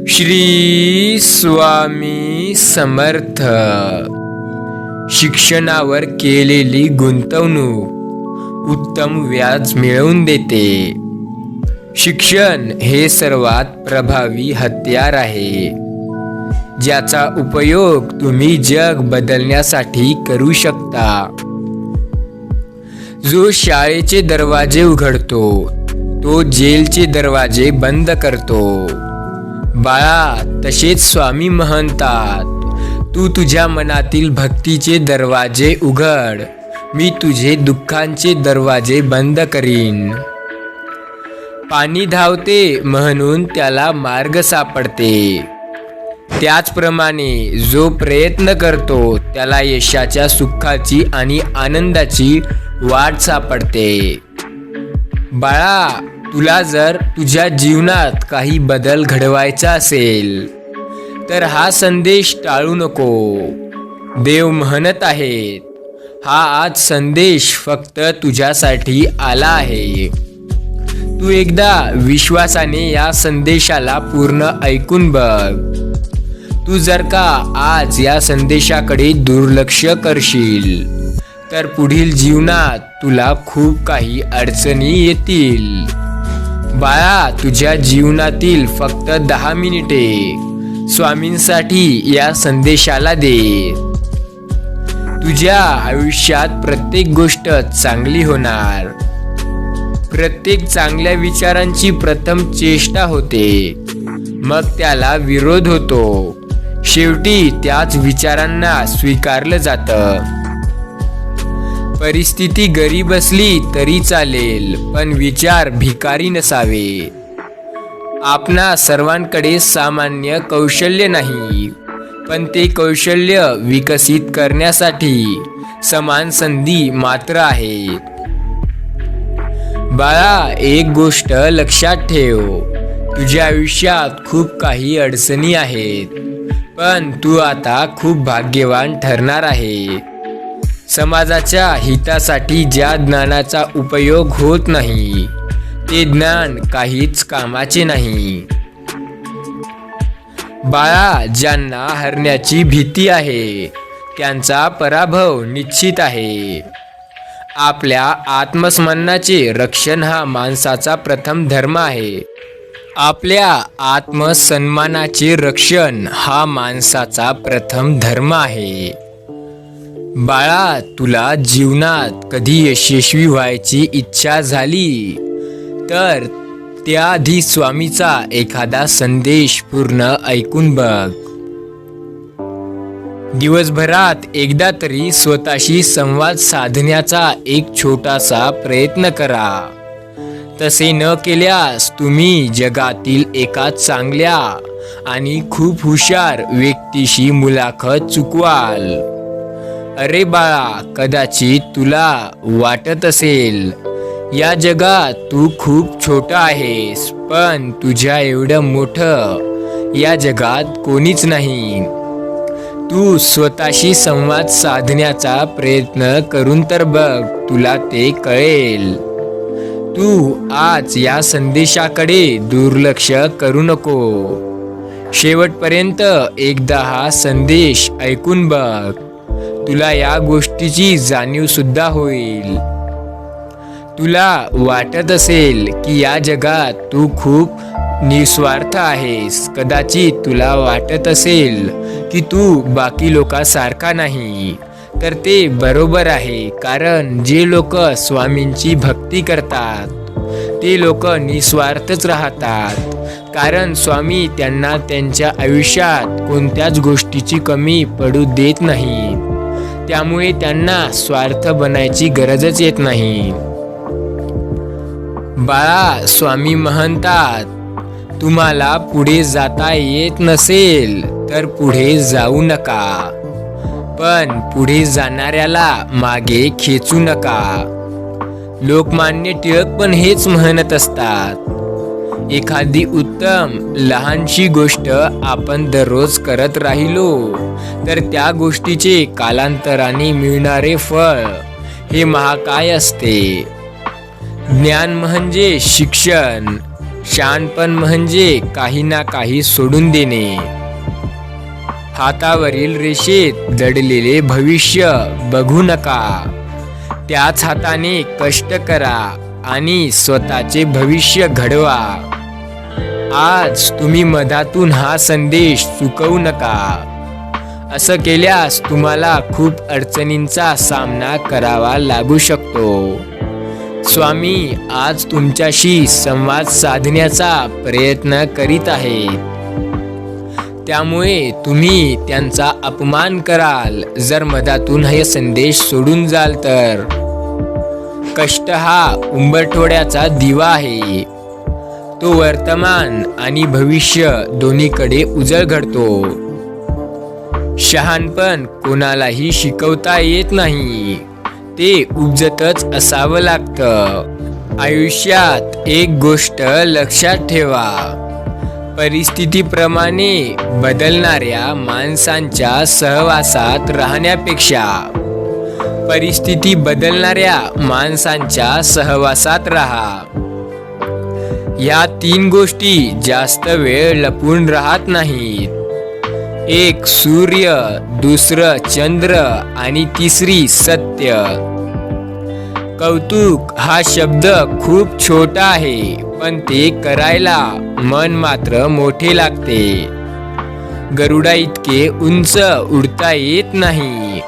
श्री स्वामी समर्थ. शिक्षणावर केलेली गुंतवणूक उत्तम व्याज मिळवून देते. शिक्षण हे सर्वात प्रभावी हत्यार आहे, ज्याचा उपयोग तुम्ही जग बदलण्यासाठी करू शकता. जो शाळेचे दरवाजे उघडतो तो जेलचे दरवाजे बंद करतो. बाळा, तसेच स्वामी म्हणतात, तू तुझ्या मनातील भक्तीचे दरवाजे उघड, मी तुझे दुःखांचे दरवाजे बंद करीन. पाणी धावते म्हणून त्याला मार्ग सापडते, त्याचप्रमाणे जो प्रयत्न करतो त्याला यशाच्या, सुखाची आणि आनंदाची वाट सापडते. बाळा, तुला जर तुझ्या जीवनात काही बदल घडवायचा असेल तर हा संदेश टाळू नको. देव म्हणत आहेत, हा आज संदेश फक्त तुझ्यासाठी आला आहे. तू एकदा विश्वासाने या संदेशाला पूर्ण ऐकून बघ. तू जर का आज या संदेशाकडे दुर्लक्ष करशील तर पुढील जीवनात तुला खूप काही अडचणी येतील. बाळा, तुझ्या जीवनातील फक्त 10 मिनिटे स्वामींसाठी या संदेशाला दे. तुझ्या आयुष्यात प्रत्येक गोष्ट चांगली होणार. प्रत्येक चांगल्या विचारांची प्रथम चेष्टा होते, मग त्याला विरोध होतो, शेवटी त्याच विचारांना स्वीकारलं जातं. परिस्थिती गरीब असली तरी चालेल, पण विचार भिकारी नसावे. आपणा सर्वांकडे सामान्य कौशल्य नाही, पण ते कौशल्य विकसित करण्यासाठी समान संधी मात्र आहेत. बाळा, एक गोष्ट लक्षात ठेव, तुझ्या आयुष्यात खूप काही अडचणी आहेत, पण तू आता खूप भाग्यवान ठरणार आहे. समाजाच्या हितासाठी ज्या ज्ञानाचा उपयोग होत नाही ते ज्ञान काहीच कामाचे नाही. बाळा, ज्यांना हरण्याची भीती आहे त्यांचा पराभव निश्चित आहे. आपल्या आत्मसन्मानाचे रक्षण हा माणसाचा प्रथम धर्म आहे. आपल्या आत्मसन्मानाचे रक्षण हा माणसाचा प्रथम धर्म आहे. बाळा, तुला जीवनात कधी यशस्वी व्हायची इच्छा झाली तर त्याआधी स्वामीचा एखादा संदेश पूर्ण ऐकून बघ. दिवसभरात एकदा तरी स्वतःशी संवाद साधण्याचा एक छोटासा प्रयत्न करा. तसे न केल्यास तुम्ही जगातील एका चांगल्या आणि खूप हुशार व्यक्तीशी मुलाखत चुकवाल. अरे बाळा, कदाचित तुला वाटत असेल या जगात तू खूप छोटा आहेस, पण तुझ्या एवढं मोठं या जगात कोणीच नाही. तू स्वतःशी संवाद साधण्याचा प्रयत्न करून तर बघ, तुला ते कळेल. तू आज या संदेशाकडे दुर्लक्ष करू नको. शेवटपर्यंत एकदा हा संदेश ऐकून बघ, तुला या गोष्टीची जाणीव सुद्धा होईल. तुला वाटत असेल की या जगात तू खूप निस्वार्थ आहेस. कदाचित तुला वाटत असेल की तू बाकी लोकांसारखा नाही, तर ते बरोबर आहे. कारण जे लोक स्वामींची भक्ती करतात ते लोक निस्वार्थच राहतात. कारण स्वामी त्यांना त्यांच्या आयुष्यात कोणत्याच गोष्टीची कमी पडू देत नाहीत. त्यामुळे त्यांना स्वार्थ बनायची गरजच येत नाही. बाळा, स्वामी म्हणतात, तुम्हाला पुढे जाता येत नसेल तर पुढे जाऊ नका, पण पुढे जाणाऱ्याला मागे खेचू नका. लोकमान्य टिळक पण हेच म्हणत असतात. एखादी उत्तम लहानशी गोष्ट आपण दररोज करत राहिलो तर त्या गोष्टीचे कालांतराने मिळणारे फळ हे महाकाय असते. ज्ञान म्हणजे शिक्षण, शहाणपण म्हणजे काही ना काही सोडून देणे. हातावरील रेषेत दडलेले भविष्य बघू नका. त्याच हाताने कष्ट करा आणि स्वतःचे भविष्य घडवा. आज तुम्ही मधातून हा संदेश चुकवू नका. असं केल्यास तुम्हाला खूप अडचणींचा सामना करावा लागू शकतो. स्वामी आज तुमच्याशी संवाद साधण्याचा प्रयत्न करीत आहेत. त्यामुळे तुम्ही त्यांचा अपमान कराल जर मधातून हा संदेश सोडून जाल तर. कष्ट हा उंबरठ्याचा दिवा आहे. तो वर्तमान आणि भविष्य दोन्हीकडे उजळ घडतो. शहाणपण कोणालाही शिकवता येत नाही. ते उपजतच असावं लागतं. आयुष्यात एक गोष्ट लक्षात ठेवा. परिस्थितीप्रमाणे बदलणाऱ्या माणसांच्या सहवासात राहण्यापेक्षा परिस्थिती बदलणाऱ्या माणसांच्या सहवासात राहा. या 3 गोष्टी जास्त वेळ लपून राहत नाहीत. एक सूर्य, दुसरं चंद्र आणि तिसरी सत्य. कौतुक हा शब्द खूप छोटा आहे, पण ते करायला मन मात्र मोठे लागते. गरुडा इतके उंच उडता येत नाही,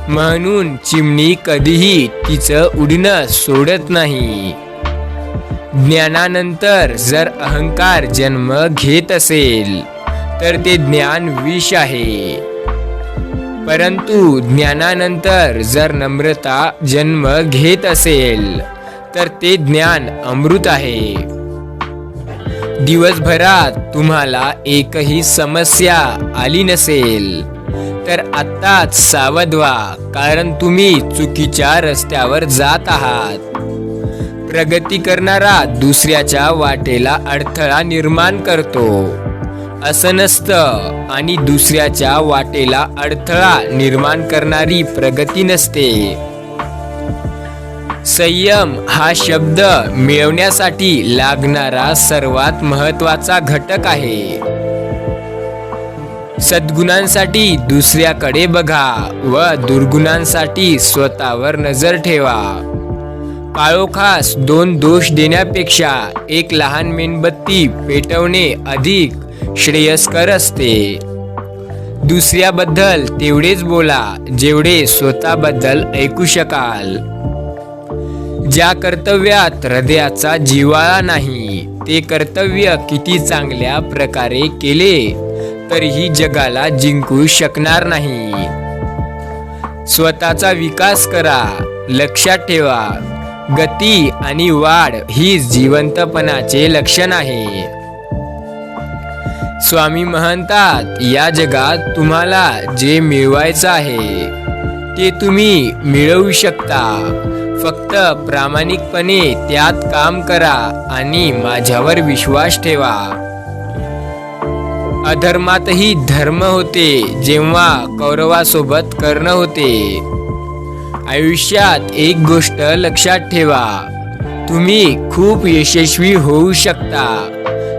म्हणून चिमणी कधीही तिचं उडणं सोडत नाही. ज्ञानानंतर जर अहंकार जन्म घेत असेल तर ते ज्ञान विष आहे. परंतु ज्ञानानंतर जर नम्रता जन्म घेत असेल तर ते ज्ञान अमृत आहे. दिवसभरात तुम्हाला एकही समस्या आली नसेल तर आत्ताच सावध व्हा, कारण तुम्ही चुकीच्या रस्त्यावर जात आहात. प्रगती करणारा दुसऱ्याच्या वाटेला अडथळा निर्माण करतो असं नसतं, आणि दुसऱ्याच्या वाटेला अडथळा निर्माण करणारी प्रगती नसते. संयम हा शब्द मिळवण्यासाठी लागणारा सर्वात महत्त्वाचा घटक आहे. सद्गुणांसाठी दुसऱ्याकडे बघा व दुर्गुणांसाठी स्वतःवर नजर ठेवा. काळोखास 2 दोष देण्यापेक्षा एक लहान मेणबत्ती पेटवणे अधिक श्रेयस्कर असते. दुसऱ्याबद्दल तेवढेच बोला जेवढे स्वतःबद्दल ऐकू शकाल. ज्या कर्तव्यात हृदयाचा जिव्हाळा नाही ते कर्तव्य किती चांगल्या प्रकारे केले तरीही जगाला जिंकू शकणार नाही. स्वतःचा विकास करा. लक्षात ठेवा, गती आणि वाढ ही जिवंतपणाचे लक्षण आहे. स्वामी म्हणतात, या जगात तुम्हाला जे मिळवायचं आहे ते तुम्ही मिळवू शकता. फक्त प्रामाणिकपणे त्यात काम करा आणि माझ्यावर विश्वास ठेवा. अधर्मातही धर्म होते जेव्हा कौरवासोबत कर्ण होते. आयुष्यात एक गोष्ट लक्षात ठेवा, तुम्ही खूप यशस्वी होऊ शकता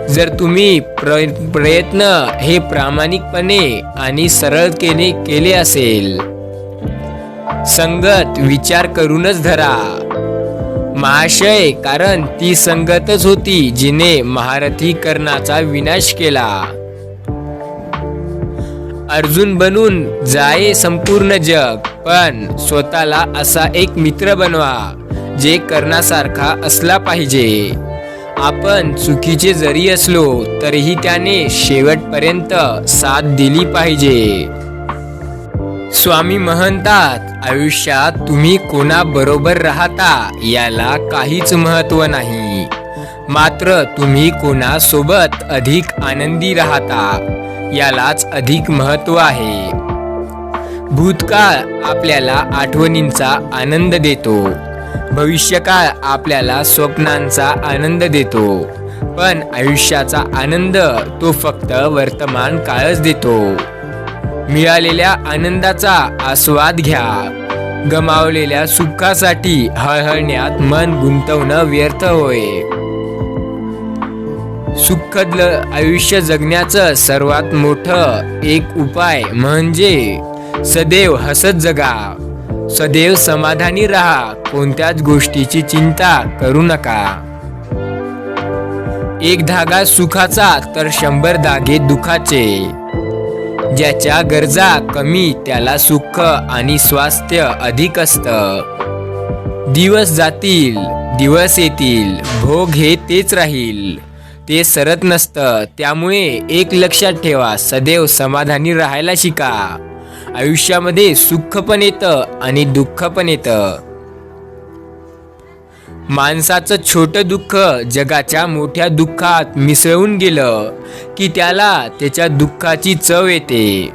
जर तुम्ही प्रयत्न हे प्रामाणिकपणे आणि सरळतेने केले असेल. संगत विचार करूनच धरा महाशय, कारण ती संगतच होती जिने महारथीकरणाचा विनाश केला. अर्जुन बनून जाये संपूर्ण जग, पण स्वतःला असा एक मित्र बनवा जे कर्णासारखा असला पाहिजे. आपण चुकीचे जरी असलो तरीही त्याने शेवटपर्यंत साथ दिली पाहिजे. स्वामी म्हणतात, आयुष्यात तुम्ही कोणाबरोबर राहता याला काहीच महत्त्व नाही, मात्र तुम्ही कोणासोबत अधिक आनंदी राहता यालाच अधिक महत्त्व आहे. भूतकाळ आपल्याला आठवणींचा आनंद देतो, भविष्यकाळ आपल्याला स्वप्नांचा आनंद देतो, पण आयुष्याचा आनंद तो फक्त वर्तमान काळच देतो. मिळालेल्या आनंदाचा आस्वाद घ्या. गमावलेल्या सुखासाठी हळहळण्यात मन गुंतवणं व्यर्थ होय. सुखद आयुष्य जगण्याचं सर्वात मोठं एक उपाय म्हणजे सदैव हसत जगा, सदैव समाधानी राहा, कोणत्याच गोष्टीची चिंता करू नका. एक धागा सुखाचा तर 100 धागे दुखाचे. ज्याच्या गरजा कमी त्याला सुख आणि स्वास्थ्य अधिक असतं. दिवस जातील, दिवस येतील, भोग हे तेच राहील, ते सरत नसतं. त्यामुळे एक लक्षात ठेवा, सदैव समाधानी राहायला शिका. आयुष्यामध्ये सुख पण येतं आणि दुःख पण येतं. माणसाचं छोटं दुःख जगाच्या मोठ्या दुःखात मिसळून गेलं की त्याला त्याच्या दुःखाची चव येते.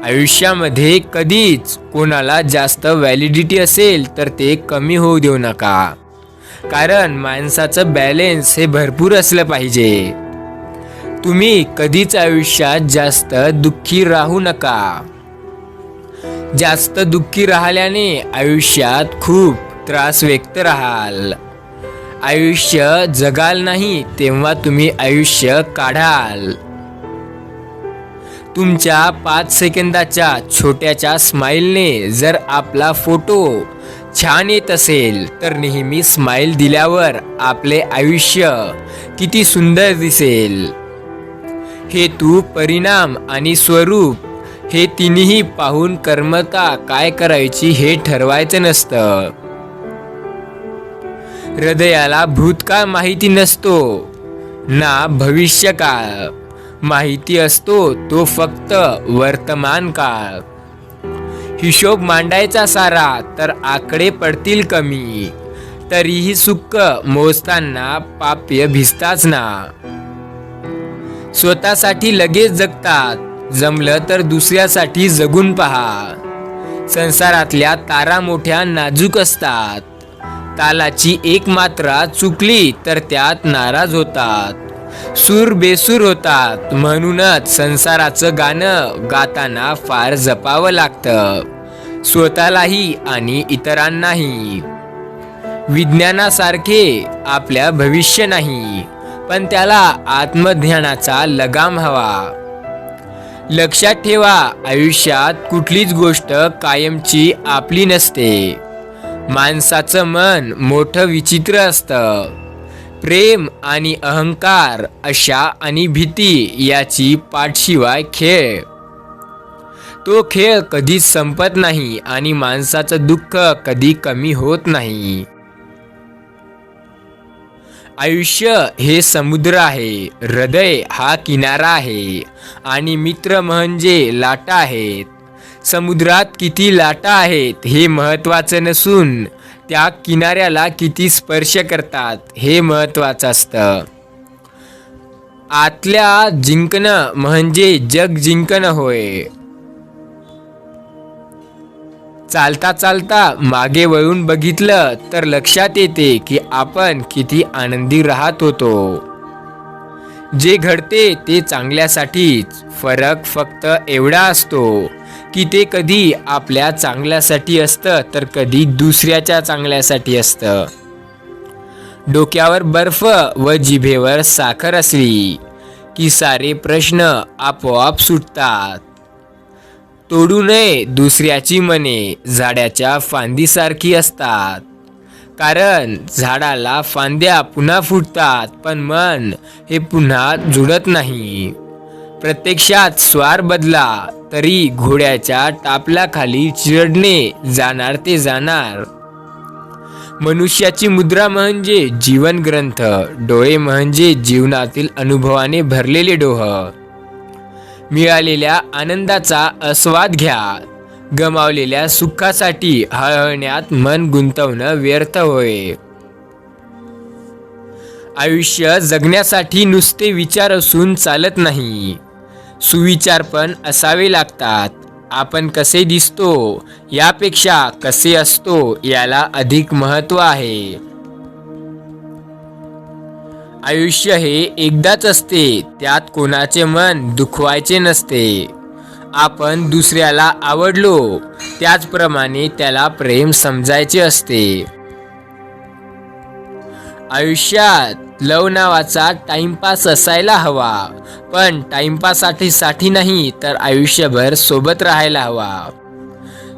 आयुष्यामध्ये कधीच कोणाला जास्त व्हॅलिडिटी असेल तर ते कमी होऊ देऊ नका, कारण माणसाचं बॅलेन्स हे भरपूर असलं पाहिजे. तुम्ही कधीच आयुष्यात जास्त दुःखी राहू नका. जास्त दुःखी राहिल्याने आयुष्यात खूप त्रास व्यक्त राहाल. आयुष्य जगाल नाही तेव्हा तुम्ही आयुष्य काढाल. तुमच्या 5 सेकंदाच्या छोट्याच्या स्माईलने जर आपला फोटो छान येत असेल तर नेहमी स्माईल दिल्यावर आपले आयुष्य किती सुंदर दिसेल. हेतू, परिणाम आणि स्वरूप हे तिन्ही पाहून कर्मता काय करायची हे ठरवायचं नसतं. हृदयाला भूतकाळ माहिती नसतो ना भविष्यकाळ माहिती असतो, तो फक्त वर्तमान काळ. हिशोब मांडायचा सारा तर आकडे पडतील कमी, तरीही सुख मोजताना पाप्य भिजताच ना. स्वतःसाठी लगेच जगतात, जमलं तर दुसऱ्यासाठी जगून पहा. संसारातल्या तारा मोठ्या नाजूक असतात. तालाची एक मात्रा चुकली तर त्यात नाराज होतात, सूर बेसूर होतात. म्हणूनच संसाराचं गाणं गाताना फार जपावं लागतं, स्वतःलाही आणि इतरांनाही. विज्ञानासारखे आपल्या भविष्य नाही, पण त्याला आत्मज्ञानाचा लगाम हवा. लक्षात ठेवा, आयुष्यात कुठलीच गोष्ट कायमची आपली नसते. माणसाचं मन मोठं विचित्र असतं. प्रेम आणि अहंकार, आशा आणि भीती याची पाठशिवाय खेळ. तो खेळ कधीच संपत नाही आणि माणसाचं दुःख कधी कमी होत नाही. आयुष्य हे समुद्र आहे, हृदय हा किनारा आहे आणि मित्र म्हणजे लाटा आहेत. समुद्रात किती लाटा आहेत हे महत्त्वाचं नसून त्या किनाऱ्याला किती स्पर्श करतात हे महत्त्वाचं असतं. आतल्या जिंकणं म्हणजे जग जिंकणं होय. चालता चालता मागे वळून बघितलं तर लक्षात येते की आपण किती आनंदी राहत होतो. जे घडते ते चांगल्यासाठीच. फरक फक्त एवढा असतो की ते कधी आपल्या चांगल्यासाठी असतं तर कधी दुसऱ्याच्या चांगल्यासाठी असतं. डोक्यावर बर्फ व जिभेवर साखर असली की सारे प्रश्न आपोआप सुटतात. तोडू नये दुसऱ्याची मने, झाडाच्या फांदीसारखी असतात. कारण झाडाला फांद्या पुन्हा फुटतात, पण मन हे पुन्हा जुळत नाही. प्रत्यक्षात स्वार बदला तरी घोड्याच्या टापलाखाली चिरडणे जाणार ते जाणार. मनुष्याची मुद्रा म्हणजे जीवन ग्रंथ. डोळे म्हणजे जीवनातील अनुभवाने भरलेले डोह. मिळालेल्या आनंदाचा आस्वाद घ्या. गमावलेल्या सुखासाठी हळहळण्यात मन गुंतवणं व्यर्थ होय. आयुष्य जगण्यासाठी नुसते विचार असून चालत नाही, सुविचार पण असावे लागतात. आपण कसे दिसतो यापेक्षा कसे असतो याला अधिक महत्त्व आहे. आयुष्य हे एकदाच असते, त्यात कोणाचे मन दुखवायचे नसते. आपण दुसऱ्याला आवडलो त्याचप्रमाणे त्याला प्रेम समजायचे असते. आयुष्यात लव नावाचा टाइमपास असायला हवा, पण टाइमपाससाठी नाही तर आयुष्यभर सोबत राहायला हवा.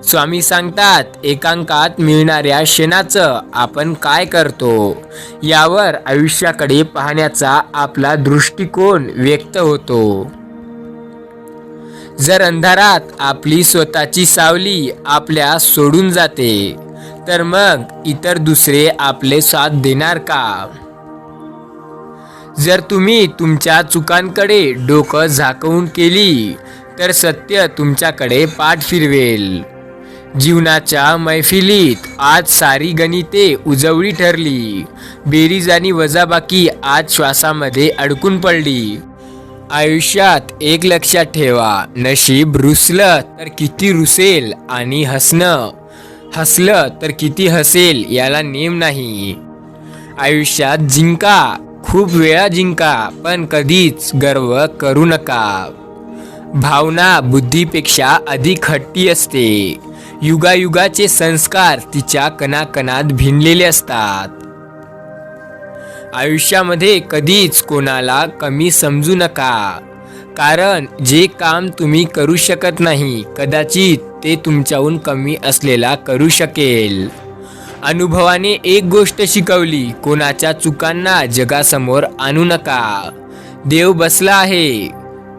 स्वामी सांगतात, एकांकात मिळणाऱ्या क्षणाचं आपण काय करतो यावर आयुष्याकडे पाहण्याचा आपला दृष्टिकोन व्यक्त होतो. जर अंधारात आपली स्वतःची सावली आपल्या सोडून जाते, तर मग इतर दुसरे आपले साथ देणार का? जर तुम्ही तुमच्या चुकांकडे डोकं झाकवून केली, तर सत्य तुमच्याकडे पाठ फिरवेल. जीवनाच्या मैफिलीत आज सारी गणिते उजवळी ठरली. बेरीज आणि वजाबाकी आज श्वासामध्ये अडकून पडली. आयुष्यात एक लक्षात ठेवा, नशीब रुसलं तर किती रुसेल आणि हसलं तर किती हसेल याला नेम नाही. आयुष्यात जिंका, खूप वेळा जिंका, पण कधीच गर्व करू नका. भावना बुद्धीपेक्षा अधिक हट्टी असते. युगायुगाचे संस्कार तिच्या कणाकणात भिनलेले असतात. आयुष्यामध्ये कधीच कोणाला कमी समजू नका, कारण जे काम तुम्ही करू शकत नाही, कदाचित ते तुमच्याहून कमी असलेला करू शकेल. अनुभवाने एक गोष्ट शिकवली, कोणाच्या चुकांना जगासमोर आणू नका. देव बसला आहे,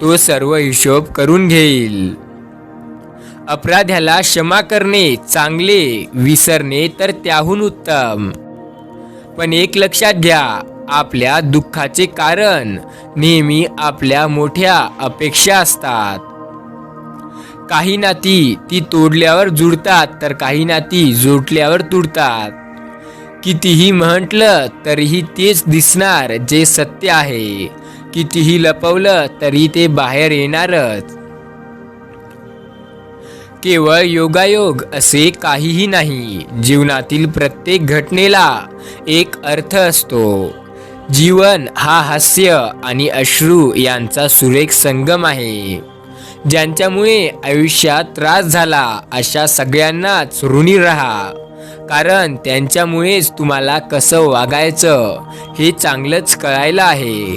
तो सर्व हिशोब करून घेईल. अपराध्याला क्षमा करणे चांगले, विसरणे तर त्याहून उत्तम. पण एक लक्षात घ्या, आपल्या दुःखाचे कारण नेहमी आपल्या मोठ्या अपेक्षा असतात. काही नाती ती तोडल्यावर जुळतात, तर काही नाती जोडल्यावर तुटतात. कितीही म्हटलं तरीही तेच दिसणार जे सत्य आहे. कितीही लपवलं तरी ते बाहेर येणारच. केवळ योगायोग असे काहीही नाही. जीवनातील प्रत्येक घटनेला एक अर्थ असतो. जीवन हा हास्य आणि अश्रू यांचा सुरेख संगम आहे. ज्यांच्यामुळे आयुष्यात त्रास झाला अशा सगळ्यांनाच ऋणी राहा, कारण त्यांच्यामुळेच तुम्हाला कसं वागायचं हे चांगलंच कळायला आहे.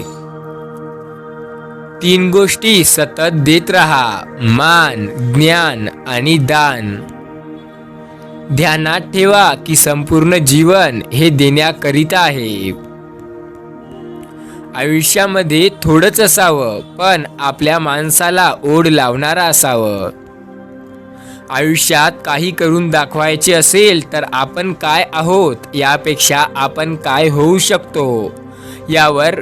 3 गोष्टी सतत देत राहा, मान, ज्ञान आणि दान. ध्यानात ठेवा की संपूर्ण जीवन हे देण्याकरिता आहे. आयुष्यामध्ये थोडंच असावं, पण आपल्या माणसाला ओढ लावणारा असावं. आयुष्यात काही करून दाखवायचे असेल तर आपण काय आहोत यापेक्षा आपण काय होऊ शकतो यावर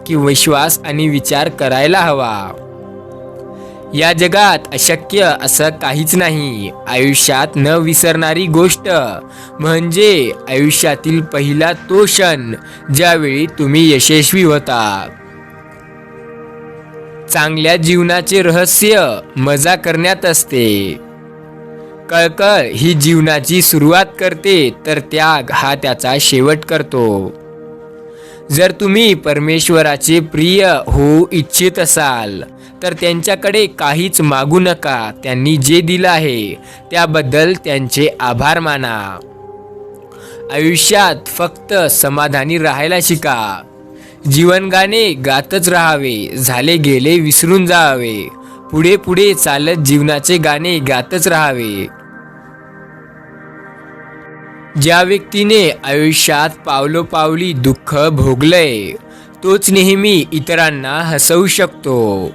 विश्वास आणि विचार करायला हवा. या जगात अशक्य असं काहीच नाही. आयुष्यात न विसरणारी गोष्ट म्हणजे आयुष्यातील पहिला तो क्षण ज्यावेळी तुम्ही यशस्वी होता. चांगल्या जीवनाचे रहस्य मजा करण्यात असते. कळकळ ही जीवनाची सुरुवात करते, तर त्याग हा त्याचा शेवट करतो. जर तुम्ही परमेश्वराचे प्रिय होऊ इच्छित असाल तर त्यांच्याकडे काहीच मागू नका. त्यांनी जे दिलं आहे त्याबद्दल त्यांचे आभार माना. आयुष्यात फक्त समाधानी राहायला शिका. जीवनगाणे गातच राहावे, झाले गेले विसरून जावे. पुढे पुढे चालत जीवनाचे गाणे गातच राहावे. ज्या व्यक्तीने आयुष्यात पावलोपावली दुःख भोगलंय तोच नेहमी इतरांना हसवू शकतो,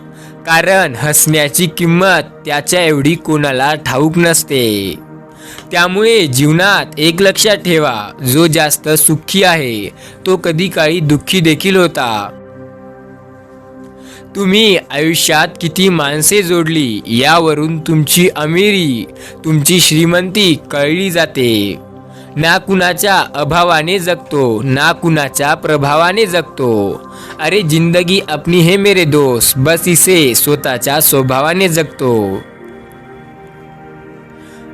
कारण हसण्याची किंमत त्याच्या एवढी कोणाला ठाऊक नसते. त्यामुळे जीवनात एक लक्षात ठेवा, जो जास्त सुखी आहे तो कधी काळी दुःखी देखील होता. तुम्ही आयुष्यात किती माणसे जोडली यावरून तुमची अमिरी, तुमची श्रीमंती कळली जाते. ना कुणाच्या अभावाने जगतो, ना कुणाच्या प्रभावाने जगतो. अरे जिंदगी अपनी है मेरे दोस्त, बस इसे स्वतःच्या स्वभावाने जगतो.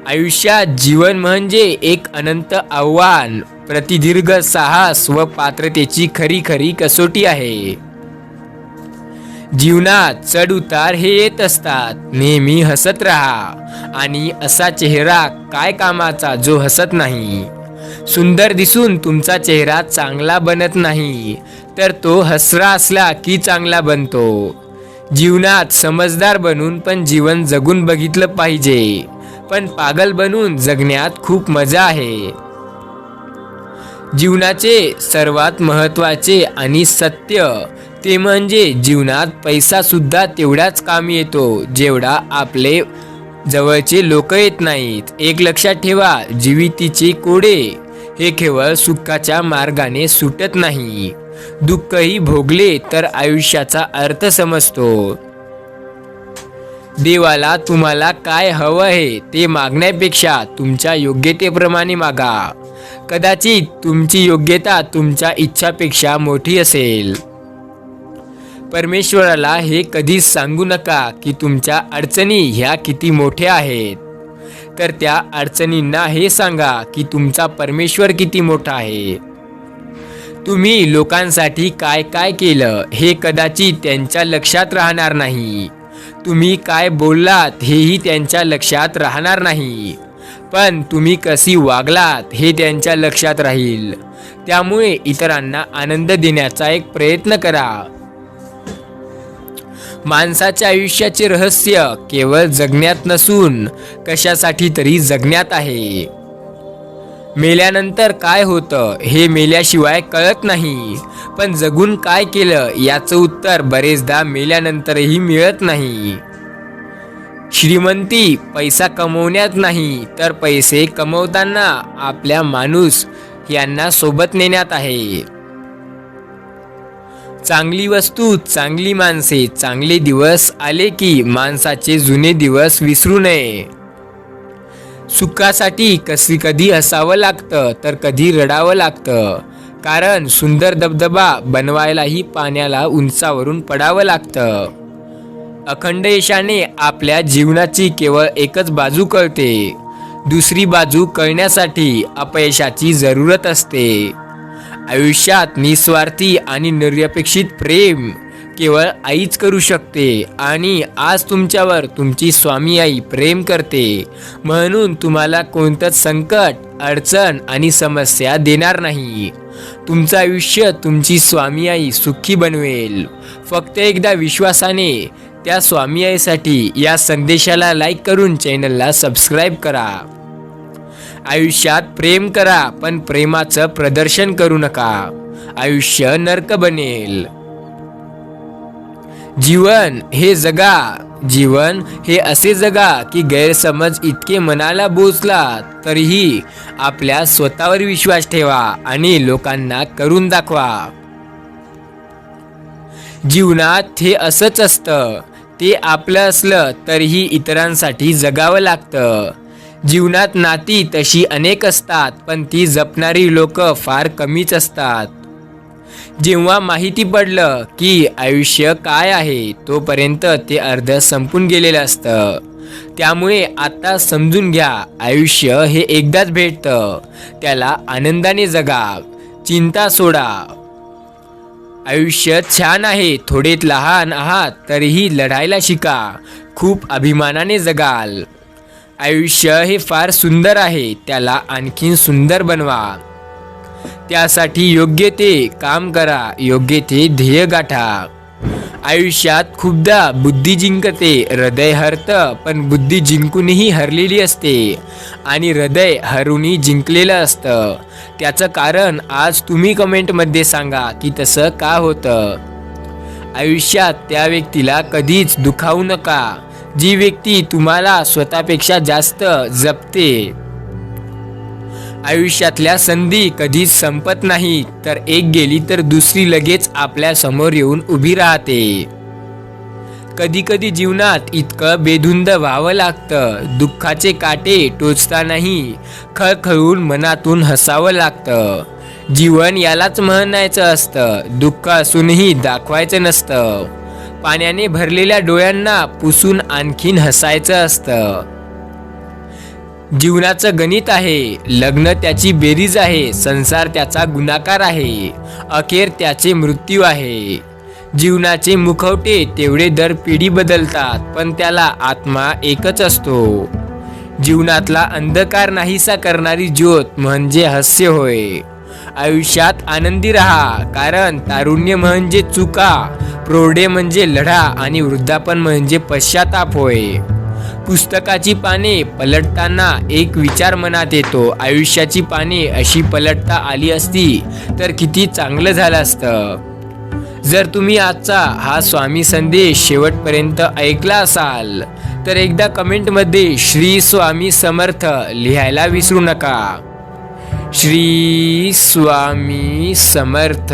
आयुष्यात जीवन म्हणजे एक अनंत आव्हान, प्रतिदीर्घ साहस व पात्रतेची खरी खरी कसोटी आहे. जीवनात चढ उतार हे येत असतात. नेहमी हसत राहा, आणि असा चेहरा काय कामाचा जो हसत नाही. सुंदर दिसून तुमचा चेहरा चांगला बनत नाही, तर तो हसरा असला की चांगला बनतो. जीवनात समजदार बनून पण जीवन जगून बघितलं पाहिजे, पण पागल बनून जगण्यात खूप मजा आहे. जीवनाचे सर्वात महत्त्वाचे आणि सत्य ते म्हणजे जीवनात पैसा सुद्धा तेवढाच कामी येतो जेवढा आपले जवळचे लोक येत नाहीत. एक लक्षात ठेवा, जीवितीचे कोडे हे केवळ सुखाच्या मार्गाने सुटत नाही. दुःखही भोगले तर आयुष्याचा अर्थ समजतो. देवाला तुम्हाला काय हवं आहे ते मागण्यापेक्षा तुमच्या योग्यतेप्रमाणे मागा. कदाचित तुमची योग्यता तुमच्या इच्छापेक्षा मोठी असेल. परमेश्वराला हे कधीच सांगू नका की तुमच्या अडचणी ह्या किती मोठ्या आहेत, तर त्या अडचणींना हे सांगा की तुमचा परमेश्वर किती मोठा आहे. तुम्ही लोकांसाठी काय काय केलं हे कदाचित त्यांच्या लक्षात राहणार नाही. तुम्ही काय बोललात हेही त्यांच्या लक्षात राहणार नाही, पण तुम्ही कशी वागलात हे त्यांच्या लक्षात राहील. त्यामुळे इतरांना आनंद देण्याचा एक प्रयत्न करा. माणसाच्या आयुष्याचे रहस्य केवळ जगण्यात नसून कशासाठी तरी जगण्यात आहे. मेल्यानंतर काय होतं हे मेल्याशिवाय कळत नाही, पण जगून काय केलं याचं उत्तर बरेचदा मेल्यानंतरही मिळत नाही. श्रीमंती पैसा कमवण्यात नाही, तर पैसे कमवताना आपल्या माणूस यांना सोबत नेण्यात आहे. चांगली वस्तू, चांगली माणसे, चांगले दिवस आले की माणसाचे जुने दिवस विसरू नये. सुखासाठी कधी हसावं लागतं तर कधी रडावं लागतं, कारण सुंदर धबधबा बनवायलाही पाण्याला उंचावरून पडावं लागतं. अखंड यशाने आपल्या जीवनाची केवळ एकच बाजू कळते. दुसरी बाजू कळण्यासाठी अपयशाची जरूरत असते. आयुष्यात निस्वार्थी आणि निरपेक्षित प्रेम केवळ आईच करू शकते, आणि आज तुमच्यावर तुमची स्वामी आई प्रेम करते, म्हणून तुम्हाला कोणतंच संकट, अडचण आणि समस्या देणार नाही. तुमचं आयुष्य तुमची स्वामी आई सुखी बनवेल. फक्त एकदा विश्वासाने त्या स्वामी आईसाठी या संदेशाला लाईक करून चॅनलला सबस्क्राईब करा. आयुष्यात प्रेम करा, पण प्रेमाचं प्रदर्शन करू नका. आयुष्य नरक बनेल. जीवन हे जगा. जीवन हे असे जगा की गैरसमज इतके मनाला बोचलात तरीही आपल्या स्वतःवर विश्वास ठेवा आणि लोकांना करून दाखवा. जीवनात हे असंच असतं. ते आपलं असलं तरीही इतरांसाठी जगावं लागतं. जीवनात नाती तशी अनेक असतात, पण ती जपणारी लोक फार कमीच असतात. जेव्हा माहिती पडलं की आयुष्य काय आहे तोपर्यंत ते अर्ध संपून गेलेलं असतं. त्यामुळे आता समजून घ्या, आयुष्य हे एकदाच भेटतं. त्याला आनंदाने जगा, चिंता सोडा. आयुष्य छान आहे. थोडे लहान आहात तरीही लढायला शिका. खूप अभिमानाने जगाल. आयुष्य हे फार सुंदर आहे. त्याला आणखीन सुंदर बनवा. त्यासाठी योग्य ते काम करा, योग्य ते ध्येय गाठा. आयुष्यात खूपदा बुद्धी जिंकते, हृदय हरतं, पण बुद्धी जिंकूनही हरलेली असते आणि हृदय हरूनही जिंकलेलं असतं. त्याचं कारण आज तुम्ही कमेंटमध्ये सांगा की तसं का होतं. आयुष्यात त्या व्यक्तीला कधीच दुखावू नका जी व्यक्ती तुम्हाला स्वतःपेक्षा जास्त जपते. आयुष्यातल्या संधी कधीच संपत नाही, तर एक गेली तर दुसरी लगेच आपल्या समोर येऊन उभी राहते. कधी कधी जीवनात इतकं बेधुंद व्हावं लागतं. दुःखाचे काटे टोचतानाही खळखळून मनातून हसावं लागतं. जीवन यालाच म्हणायचं असतं, दुःख असूनही दाखवायचं नसतं. पाण्याने भरलेल्या डोळ्यांना पुसून आणखीन हसायचं असतं. जीवनाचं गणित आहे. लग्न त्याची बेरीज आहे, संसार त्याचा गुणाकार आहे, अखेर त्याचे मृत्यू आहे. जीवनाचे मुखवटे तेवढे दर पिढी बदलतात, पण त्याला आत्मा एकच असतो. जीवनातला अंधकार नाहीसा करणारी ज्योत म्हणजे हास्य होय. आयुष्यात आनंदी राहा, कारण तारुण्य म्हणजे चुका, प्रौढे म्हणजे लढा आणि वृद्धापन म्हणजे पश्चाताप होय. पुस्तकाची पाने पलटताना एक विचार मनात येतो, आयुष्याची पाने अशी पलटता आली असती तर किती चांगलं झालं असतं. जर तुम्ही आजचा हा स्वामी संदेश शेवटपर्यंत ऐकला असाल तर एकदा कमेंटमध्ये श्री स्वामी समर्थ लिहायला विसरू नका. श्री स्वामी समर्थ.